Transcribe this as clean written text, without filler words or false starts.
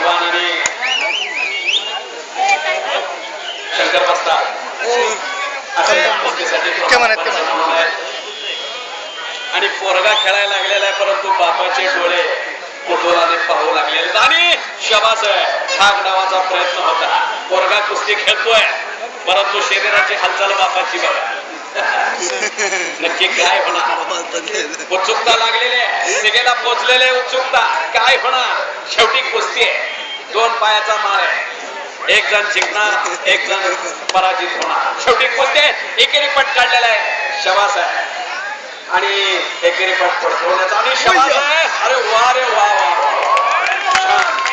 पैलवान आणि शंकर बस्ता आणि पोरगा खेळायला लागलेला आहे, परंतु बापाचे डोळे कुतूहलाने पाहू लागलेले आणि शबास ठाक डावाचा प्रयत्न होता. पोरगा कुस्ती खेळतोय, परंतु शरीराची हालचाल बापाची बघा. नक्की काय होणार? उत्सुकता लागलेली आहे, सिगेला पोचलेले उत्सुकता काय होणार? शेवटी कुस्ती आहे, दोन पायाचा मार आहे, एक जण जिंकणार एक जण पराजित होणार. शेवटी कुस्ती आहे, एकेरी पट काढलेला आहे, शबास आहे आणि एकेरी पट पडतवण्याचा आणि शबास आहे. अरे वा रे वा वा, छान.